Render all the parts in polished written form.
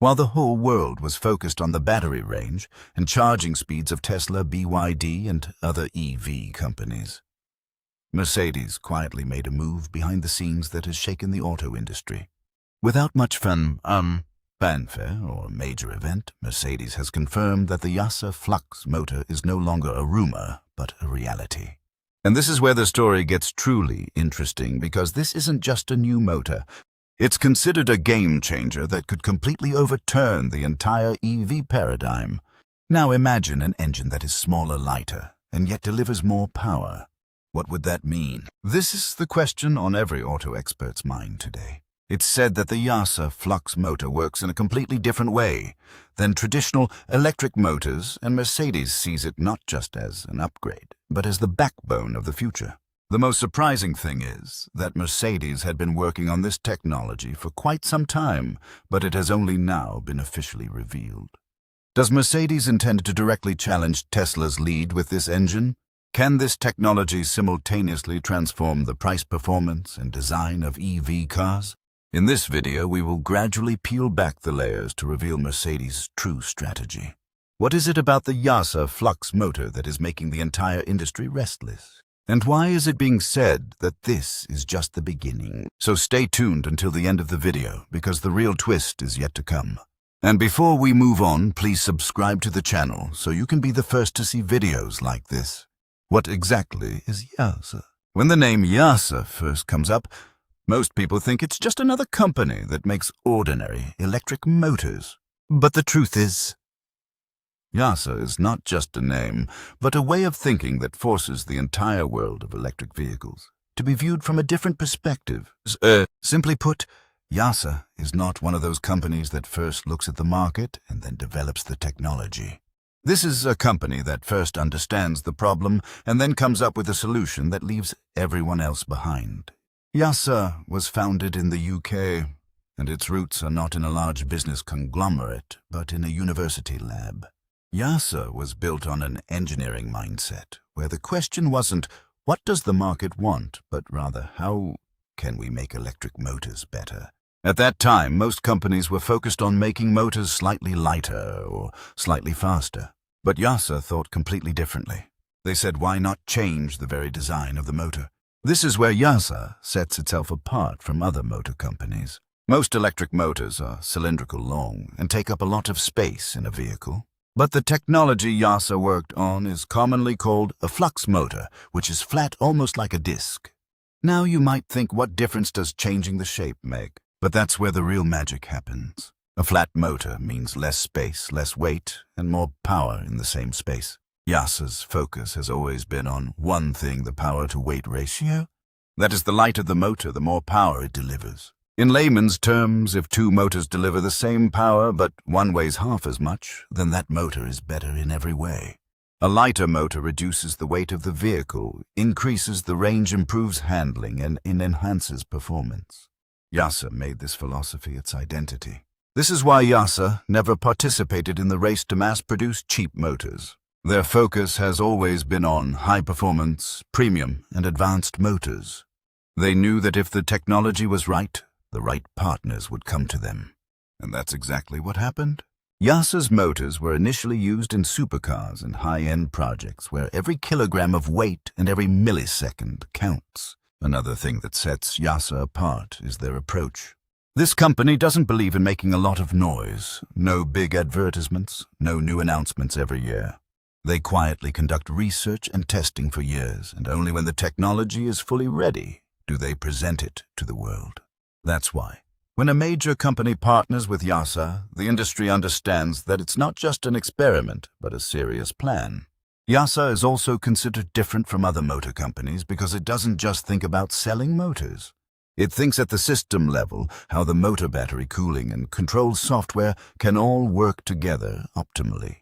While the whole world was focused on the battery range and charging speeds of Tesla, BYD, and other EV companies, Mercedes quietly made a move behind the scenes that has shaken the auto industry. Without much fanfare or major event, Mercedes has confirmed that the YASA Flux motor is no longer a rumor, but a reality. And this is where the story gets truly interesting, because this isn't just a new motor. It's considered a game changer that could completely overturn the entire EV paradigm. Now imagine an engine that is smaller, lighter, and yet delivers more power. What would that mean? This is the question on every auto expert's mind today. It's said that the YASA Flux motor works in a completely different way than traditional electric motors, and Mercedes sees it not just as an upgrade, but as the backbone of the future. The most surprising thing is that Mercedes had been working on this technology for quite some time, but it has only now been officially revealed. Does Mercedes intend to directly challenge Tesla's lead with this engine? Can this technology simultaneously transform the price, performance, and design of EV cars? In this video, we will gradually peel back the layers to reveal Mercedes' true strategy. What is it about the YASA Flux motor that is making the entire industry restless? And why is it being said that this is just the beginning? So stay tuned until the end of the video, because the real twist is yet to come. And before we move on, please subscribe to the channel so you can be the first to see videos like this. What exactly is YASA? When the name YASA first comes up, most people think it's just another company that makes ordinary electric motors. But the truth is, YASA is not just a name, but a way of thinking that forces the entire world of electric vehicles to be viewed from a different perspective. Simply put, YASA is not one of those companies that first looks at the market and then develops the technology. This is a company that first understands the problem and then comes up with a solution that leaves everyone else behind. YASA was founded in the UK, and its roots are not in a large business conglomerate, but in a university lab. YASA was built on an engineering mindset, where the question wasn't, what does the market want, but rather, how can we make electric motors better? At that time, most companies were focused on making motors slightly lighter or slightly faster. But YASA thought completely differently. They said, why not change the very design of the motor? This is where YASA sets itself apart from other motor companies. Most electric motors are cylindrical long and take up a lot of space in a vehicle. But the technology YASA worked on is commonly called a flux motor, which is flat almost like a disc. Now you might think, what difference does changing the shape make? But that's where the real magic happens. A flat motor means less space, less weight, and more power in the same space. YASA's focus has always been on one thing, the power-to-weight ratio. That is, the lighter the motor, the more power it delivers. In layman's terms, if two motors deliver the same power but one weighs half as much, then that motor is better in every way. A lighter motor reduces the weight of the vehicle, increases the range, improves handling, and enhances performance. YASA made this philosophy its identity. This is why YASA never participated in the race to mass-produce cheap motors. Their focus has always been on high-performance, premium, and advanced motors. They knew that if the technology was right, the right partners would come to them. And that's exactly what happened. YASA's motors were initially used in supercars and high-end projects where every kilogram of weight and every millisecond counts. Another thing that sets YASA apart is their approach. This company doesn't believe in making a lot of noise, no big advertisements, no new announcements every year. They quietly conduct research and testing for years, and only when the technology is fully ready do they present it to the world. That's why, when a major company partners with YASA, the industry understands that it's not just an experiment, but a serious plan. YASA is also considered different from other motor companies because it doesn't just think about selling motors. It thinks at the system level how the motor battery cooling and control software can all work together optimally.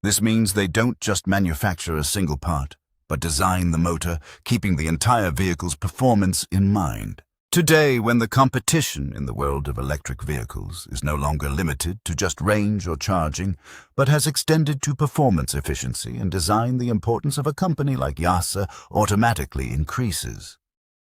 This means they don't just manufacture a single part, but design the motor, keeping the entire vehicle's performance in mind. Today, when the competition in the world of electric vehicles is no longer limited to just range or charging, but has extended to performance efficiency and design, the importance of a company like YASA automatically increases.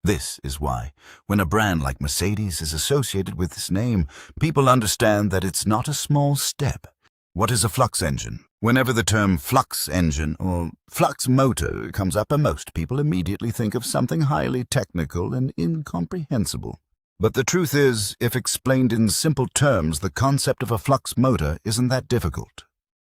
This is why, when a brand like Mercedes is associated with this name, people understand that it's not a small step. What is a flux engine? Whenever the term flux engine or flux motor comes up, most people immediately think of something highly technical and incomprehensible. But the truth is, if explained in simple terms, the concept of a flux motor isn't that difficult.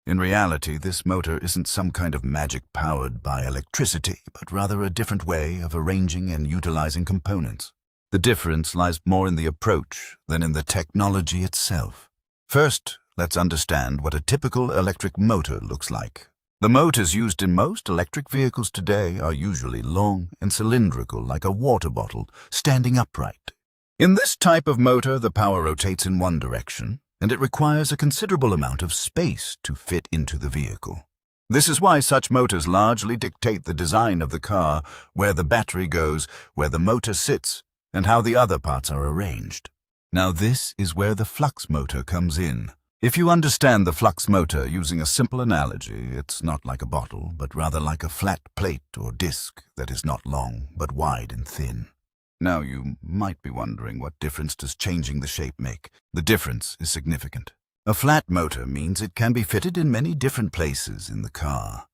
In reality, this motor isn't some kind of magic powered by electricity, but rather a different way of arranging and utilizing components. The difference lies more in the approach than in the technology itself. First, let's understand what a typical electric motor looks like. The motors used in most electric vehicles today are usually long and cylindrical, like a water bottle, standing upright. In this type of motor, the power rotates in one direction, and it requires a considerable amount of space to fit into the vehicle. This is why such motors largely dictate the design of the car, where the battery goes, where the motor sits, and how the other parts are arranged. Now this is where the flux motor comes in. If you understand the flux motor using a simple analogy, it's not like a bottle, but rather like a flat plate or disc that is not long, but wide and thin. Now you might be wondering, what difference does changing the shape make? The difference is significant. A flat motor means it can be fitted in many different places in the car.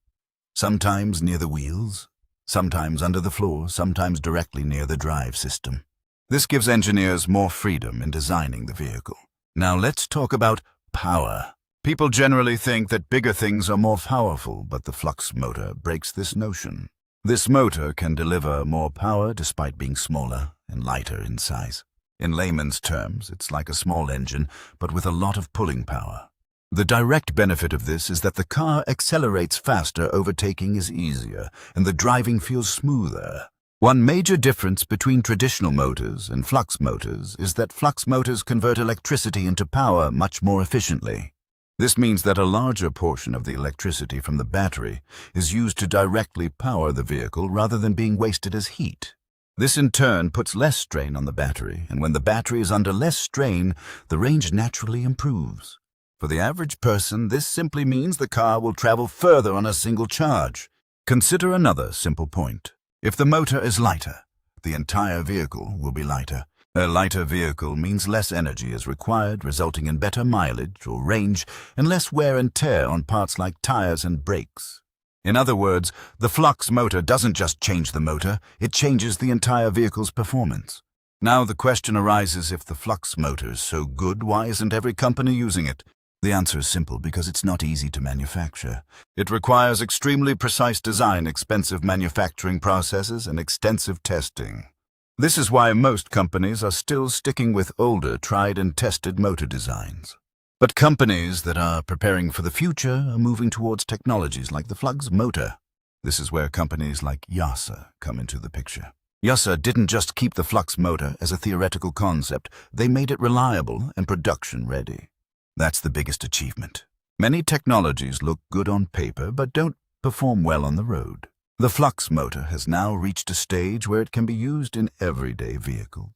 Sometimes near the wheels, sometimes under the floor, sometimes directly near the drive system. This gives engineers more freedom in designing the vehicle. Now let's talk about power. People generally think that bigger things are more powerful, but the flux motor breaks this notion. This motor can deliver more power despite being smaller and lighter in size. In layman's terms, it's like a small engine, but with a lot of pulling power. The direct benefit of this is that the car accelerates faster, overtaking is easier, and the driving feels smoother. One major difference between traditional motors and flux motors is that flux motors convert electricity into power much more efficiently. This means that a larger portion of the electricity from the battery is used to directly power the vehicle rather than being wasted as heat. This in turn puts less strain on the battery, and when the battery is under less strain, the range naturally improves. For the average person, this simply means the car will travel further on a single charge. Consider another simple point. If the motor is lighter, the entire vehicle will be lighter. A lighter vehicle means less energy is required, resulting in better mileage or range and less wear and tear on parts like tires and brakes. In other words, the flux motor doesn't just change the motor, it changes the entire vehicle's performance. Now the question arises, if the flux motor is so good, why isn't every company using it? The answer is simple: because it's not easy to manufacture. It requires extremely precise design, expensive manufacturing processes, and extensive testing. This is why most companies are still sticking with older, tried and tested motor designs. But companies that are preparing for the future are moving towards technologies like the flux motor. This is where companies like YASA come into the picture. YASA didn't just keep the flux motor as a theoretical concept, they made it reliable and production-ready. That's the biggest achievement. Many technologies look good on paper but don't perform well on the road. The flux motor has now reached a stage where it can be used in everyday vehicles.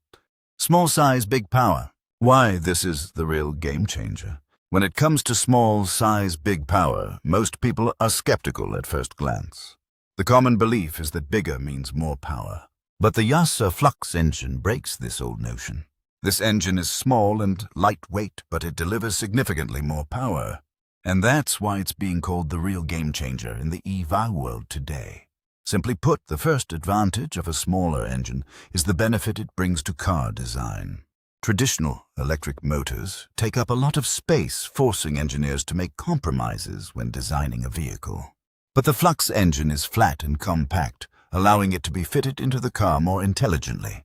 Small size, big power. Why this is the real game changer. When it comes to small size, big power, most people are skeptical at first glance. The common belief is that bigger means more power. But the YASA Flux Engine breaks this old notion. This engine is small and lightweight, but it delivers significantly more power. And that's why it's being called the real game changer in the EV world today. Simply put, the first advantage of a smaller engine is the benefit it brings to car design. Traditional electric motors take up a lot of space, forcing engineers to make compromises when designing a vehicle. But the flux engine is flat and compact, allowing it to be fitted into the car more intelligently.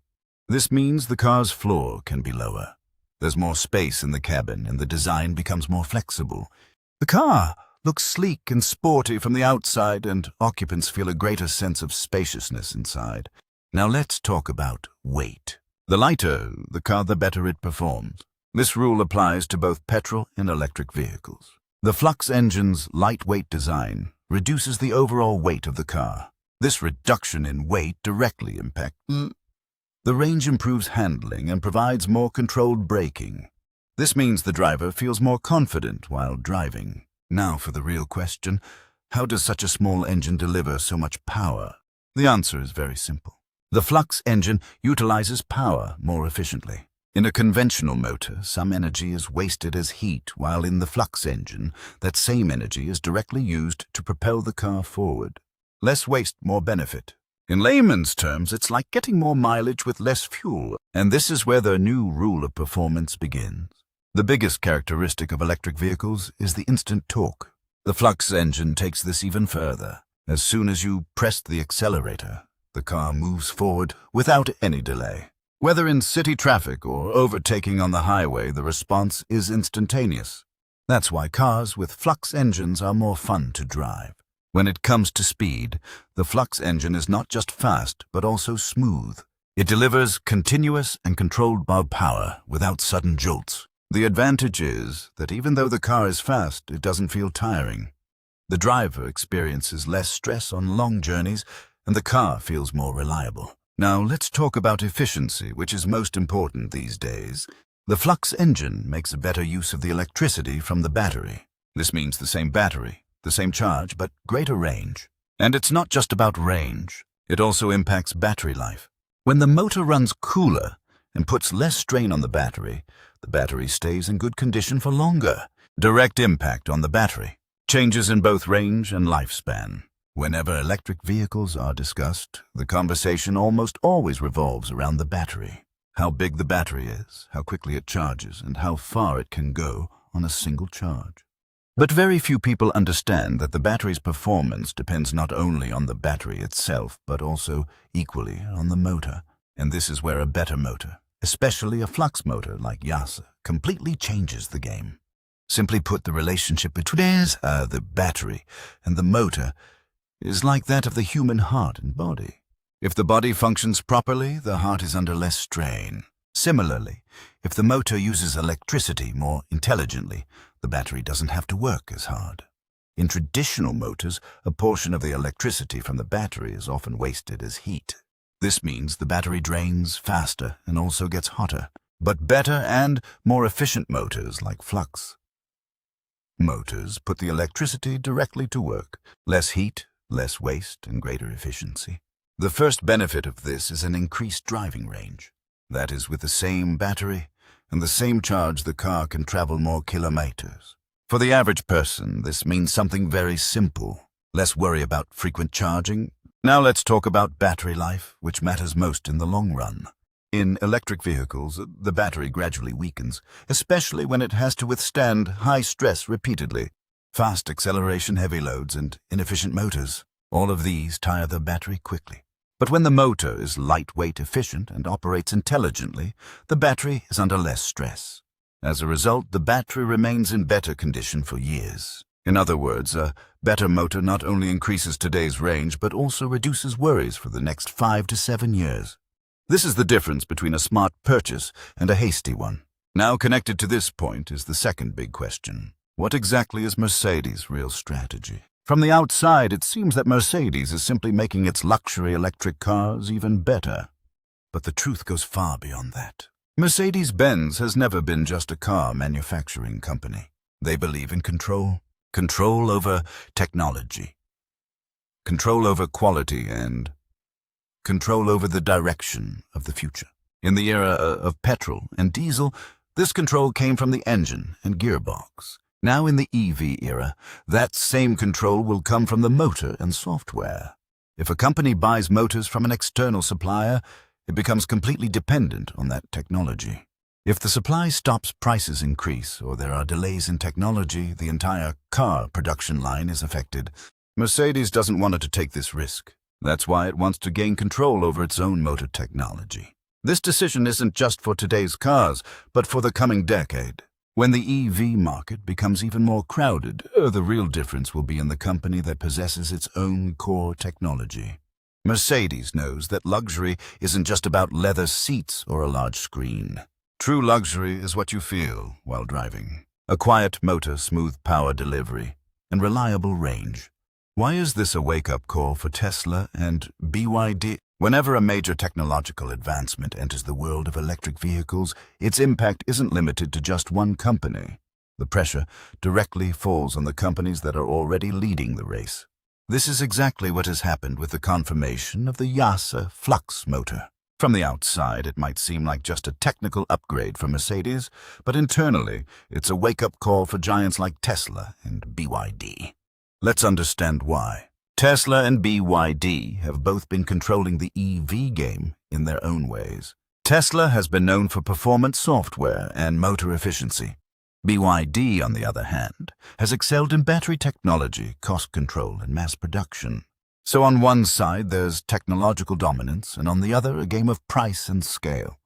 This means the car's floor can be lower. There's more space in the cabin and the design becomes more flexible. The car looks sleek and sporty from the outside, and occupants feel a greater sense of spaciousness inside. Now let's talk about weight. The lighter the car, the better it performs. This rule applies to both petrol and electric vehicles. The flux engine's lightweight design reduces the overall weight of the car. This reduction in weight directly impacts the range, improves handling, and provides more controlled braking. This means the driver feels more confident while driving. Now for the real question: how does such a small engine deliver so much power? The answer is very simple. The Flux engine utilizes power more efficiently. In a conventional motor, some energy is wasted as heat, while in the Flux engine, that same energy is directly used to propel the car forward. Less waste, more benefit. In layman's terms, it's like getting more mileage with less fuel, and this is where the new rule of performance begins. The biggest characteristic of electric vehicles is the instant torque. The Flux engine takes this even further. As soon as you press the accelerator, the car moves forward without any delay. Whether in city traffic or overtaking on the highway, the response is instantaneous. That's why cars with Flux engines are more fun to drive. When it comes to speed, the Flux engine is not just fast, but also smooth. It delivers continuous and controlled power without sudden jolts. The advantage is that even though the car is fast, it doesn't feel tiring. The driver experiences less stress on long journeys, and the car feels more reliable. Now let's talk about efficiency, which is most important these days. The Flux engine makes a better use of the electricity from the battery. This means the same battery, the same charge, but greater range. And it's not just about range. It also impacts battery life. When the motor runs cooler and puts less strain on the battery stays in good condition for longer. Direct impact on the battery. Changes in both range and lifespan. Whenever electric vehicles are discussed, the conversation almost always revolves around the battery. How big the battery is, how quickly it charges, and how far it can go on a single charge. But very few people understand that the battery's performance depends not only on the battery itself, but also equally on the motor. And this is where a better motor, especially a flux motor like YASA, completely changes the game. Simply put, the relationship between the battery and the motor is like that of the human heart and body. If the body functions properly, the heart is under less strain. Similarly, if the motor uses electricity more intelligently, the battery doesn't have to work as hard. In traditional motors, a portion of the electricity from the battery is often wasted as heat. This means the battery drains faster and also gets hotter. But better and more efficient motors like Flux motors put the electricity directly to work. Less heat, less waste, and greater efficiency. The first benefit of this is an increased driving range. That is, with the same battery and the same charge, the car can travel more kilometers. For the average person, this means something very simple. Less worry about frequent charging. Now let's talk about battery life, which matters most in the long run. In electric vehicles, the battery gradually weakens, especially when it has to withstand high stress repeatedly. Fast acceleration, heavy loads, and inefficient motors. All of these tire the battery quickly. But when the motor is lightweight, efficient, and operates intelligently, the battery is under less stress. As a result, the battery remains in better condition for years. In other words, a better motor not only increases today's range, but also reduces worries for the next 5 to 7 years. This is the difference between a smart purchase and a hasty one. Now, connected to this point is the second big question. What exactly is Mercedes' real strategy? From the outside, it seems that Mercedes is simply making its luxury electric cars even better. But the truth goes far beyond that. Mercedes-Benz has never been just a car manufacturing company. They believe in control. Control over technology. Control over quality and control over the direction of the future. In the era of petrol and diesel, this control came from the engine and gearbox. Now in the EV era, that same control will come from the motor and software. If a company buys motors from an external supplier, it becomes completely dependent on that technology. If the supply stops, prices increase, or there are delays in technology, the entire car production line is affected. Mercedes doesn't want to take this risk. That's why it wants to gain control over its own motor technology. This decision isn't just for today's cars, but for the coming decade. When the EV market becomes even more crowded, the real difference will be in the company that possesses its own core technology. Mercedes knows that luxury isn't just about leather seats or a large screen. True luxury is what you feel while driving. A quiet motor, smooth power delivery, and reliable range. Why is this a wake-up call for Tesla and BYD? Whenever a major technological advancement enters the world of electric vehicles, its impact isn't limited to just one company. The pressure directly falls on the companies that are already leading the race. This is exactly what has happened with the confirmation of the YASA Flux motor. From the outside, it might seem like just a technical upgrade for Mercedes, but internally, it's a wake-up call for giants like Tesla and BYD. Let's understand why. Tesla and BYD have both been controlling the EV game in their own ways. Tesla has been known for performance software and motor efficiency. BYD, on the other hand, has excelled in battery technology, cost control, and mass production. So on one side there's technological dominance, and on the other a game of price and scale.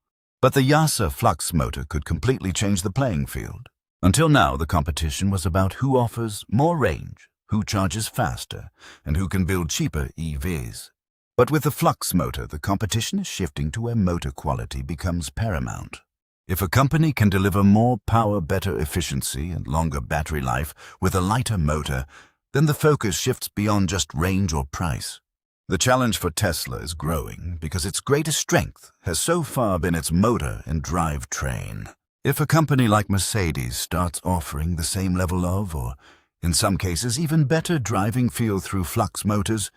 But the YASA Flux motor could completely change the playing field. Until now, the competition was about who offers more range, who charges faster, and who can build cheaper EVs. But with the Flux motor, the competition is shifting to where motor quality becomes paramount. If a company can deliver more power, better efficiency, and longer battery life with a lighter motor, then the focus shifts beyond just range or price. The challenge for Tesla is growing because its greatest strength has so far been its motor and drivetrain. If a company like Mercedes starts offering the same level of, or in some cases even better driving feel through Flux motors,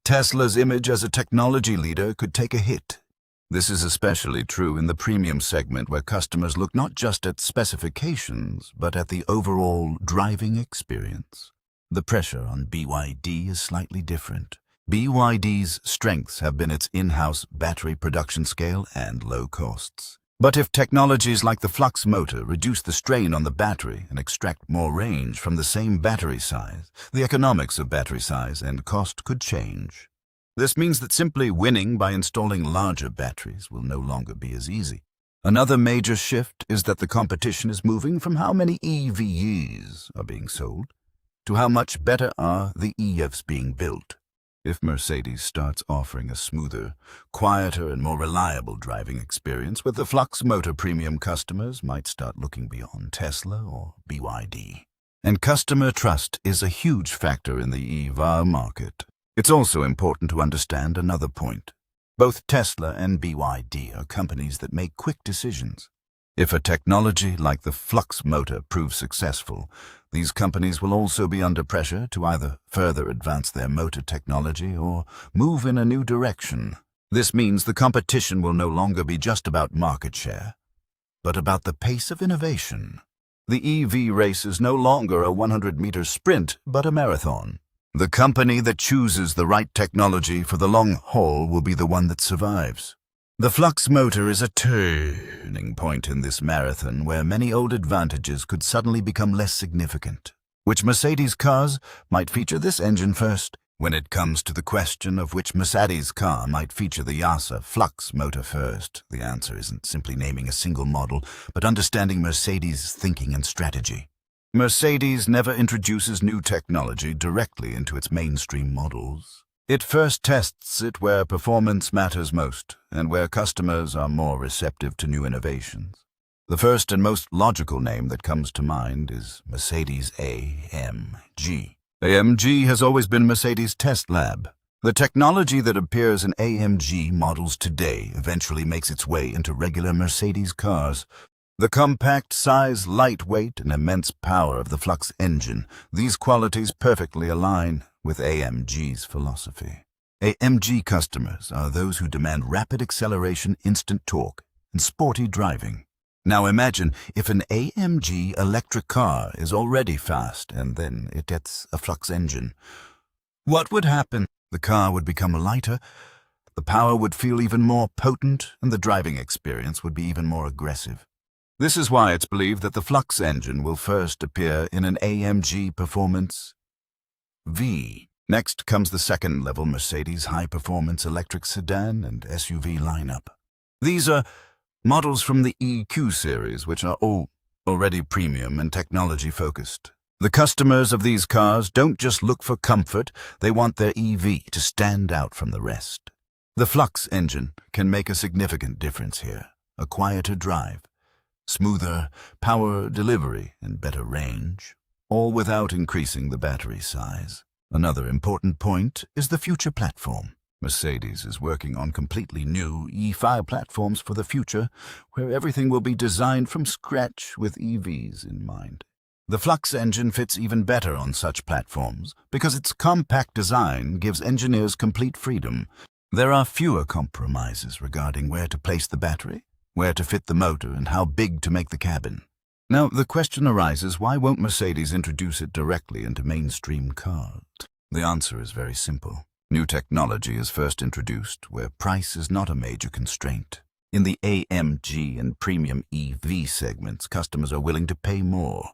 Tesla's image as a technology leader could take a hit. This is especially true in the premium segment, where customers look not just at specifications, but at the overall driving experience. The pressure on BYD is slightly different. BYD's strengths have been its in-house battery production scale and low costs. But if technologies like the Flux motor reduce the strain on the battery and extract more range from the same battery size, the economics of battery size and cost could change. This means that simply winning by installing larger batteries will no longer be as easy. Another major shift is that the competition is moving from how many EVs are being sold to how much better are the EVs being built. If Mercedes starts offering a smoother, quieter, and more reliable driving experience with the Flux motor, premium customers might start looking beyond Tesla or BYD. And customer trust is a huge factor in the EV market. It's also important to understand another point. Both Tesla and BYD are companies that make quick decisions. If a technology like the Flux motor proves successful, these companies will also be under pressure to either further advance their motor technology or move in a new direction. This means the competition will no longer be just about market share, but about the pace of innovation. The EV race is no longer a 100-meter sprint, but a marathon. The company that chooses the right technology for the long haul will be the one that survives. The Flux motor is a turning point in this marathon, where many old advantages could suddenly become less significant. Which Mercedes cars might feature this engine first? When it comes to the question of which Mercedes car might feature the YASA Flux motor first, the answer isn't simply naming a single model, but understanding Mercedes' thinking and strategy. Mercedes never introduces new technology directly into its mainstream models. It first tests it where performance matters most and where customers are more receptive to new innovations. The first and most logical name that comes to mind is Mercedes AMG. AMG has always been Mercedes' test lab. The technology that appears in AMG models today eventually makes its way into regular Mercedes cars. The compact size, lightweight, and immense power of the Flux engine, these qualities perfectly align with AMG's philosophy. AMG customers are those who demand rapid acceleration, instant torque, and sporty driving. Now imagine if an AMG electric car is already fast and then it gets a Flux engine. What would happen? The car would become lighter, the power would feel even more potent, and the driving experience would be even more aggressive. This is why it's believed that the Flux engine will first appear in an AMG Performance V. Next comes the second-level Mercedes high-performance electric sedan and SUV lineup. These are models from the EQ series, which are all already premium and technology-focused. The customers of these cars don't just look for comfort, they want their EV to stand out from the rest. The Flux engine can make a significant difference here. A quieter drive, smoother power delivery, and better range, all without increasing the battery size. Another important point is the future platform. Mercedes is working on completely new E5 platforms for the future, where everything will be designed from scratch with EVs in mind. The Flux engine fits even better on such platforms because its compact design gives engineers complete freedom. There are fewer compromises regarding where to place the battery, where to fit the motor, and how big to make the cabin. Now, the question arises, why won't Mercedes introduce it directly into mainstream cars? The answer is very simple. New technology is first introduced where price is not a major constraint. In the AMG and premium EV segments, customers are willing to pay more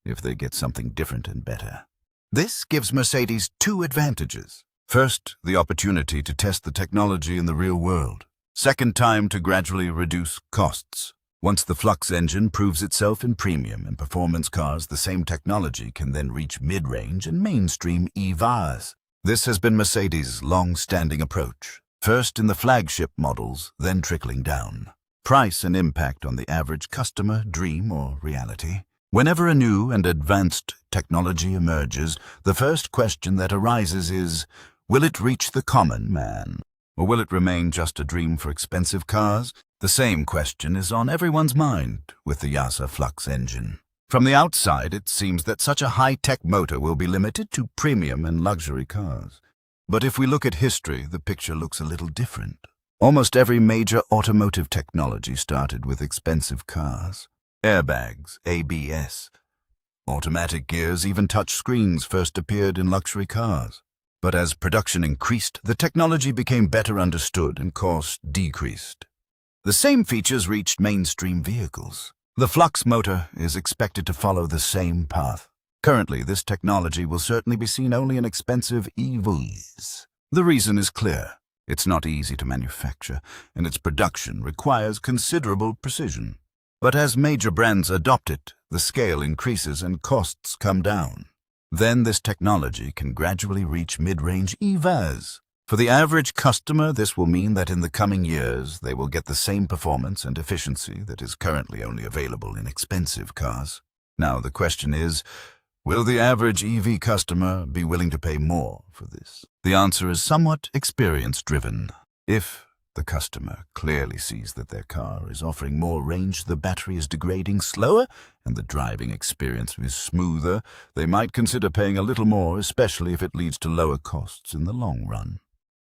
if they get something different and better. This gives Mercedes two advantages. First, the opportunity to test the technology in the real world. Second, time to gradually reduce costs. Once the Flux engine proves itself in premium and performance cars, the same technology can then reach mid-range and mainstream EVs. This has been Mercedes' long-standing approach. First in the flagship models, then trickling down. Price and impact on the average customer, dream or reality. Whenever a new and advanced technology emerges, the first question that arises is, will it reach the common man? Or will it remain just a dream for expensive cars? The same question is on everyone's mind with the YASA Flux engine. From the outside, it seems that such a high-tech motor will be limited to premium and luxury cars. But if we look at history, the picture looks a little different. Almost every major automotive technology started with expensive cars. Airbags, ABS, automatic gears, even touch screens first appeared in luxury cars. But as production increased, the technology became better understood and cost decreased. The same features reached mainstream vehicles. The Flux motor is expected to follow the same path. Currently, this technology will certainly be seen only in expensive EVs. The reason is clear. It's not easy to manufacture, and its production requires considerable precision. But as major brands adopt it, the scale increases and costs come down. Then this technology can gradually reach mid-range EVs. For the average customer, this will mean that in the coming years, they will get the same performance and efficiency that is currently only available in expensive cars. Now the question is, will the average EV customer be willing to pay more for this? The answer is somewhat experience-driven. If the customer clearly sees that their car is offering more range, the battery is degrading slower, and the driving experience is smoother, they might consider paying a little more, especially if it leads to lower costs in the long run.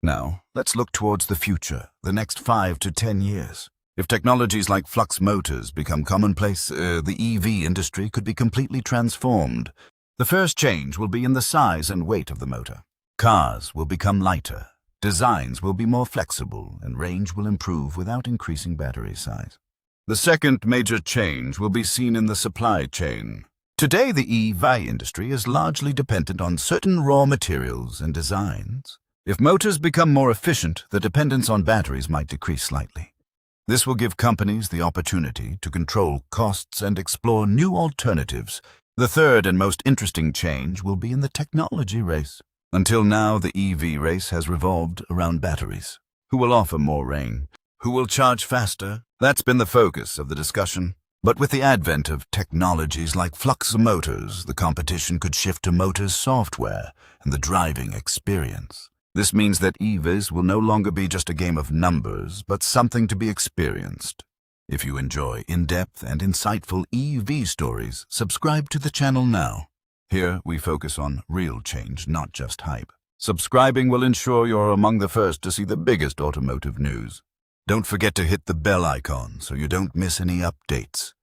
Now, let's look towards the future, the next 5 to 10 years. If technologies like Flux motors become commonplace, the EV industry could be completely transformed. The first change will be in the size and weight of the motor. Cars will become lighter, designs will be more flexible, and range will improve without increasing battery size. The second major change will be seen in the supply chain. Today, the EV industry is largely dependent on certain raw materials and designs. If motors become more efficient, the dependence on batteries might decrease slightly. This will give companies the opportunity to control costs and explore new alternatives. The third and most interesting change will be in the technology race. Until now, the EV race has revolved around batteries. Who will offer more range? Who will charge faster? That's been the focus of the discussion. But with the advent of technologies like Flux motors, the competition could shift to motors software and the driving experience. This means that EVs will no longer be just a game of numbers, but something to be experienced. If you enjoy in-depth and insightful EV stories, subscribe to the channel now. Here, we focus on real change, not just hype. Subscribing will ensure you're among the first to see the biggest automotive news. Don't forget to hit the bell icon so you don't miss any updates.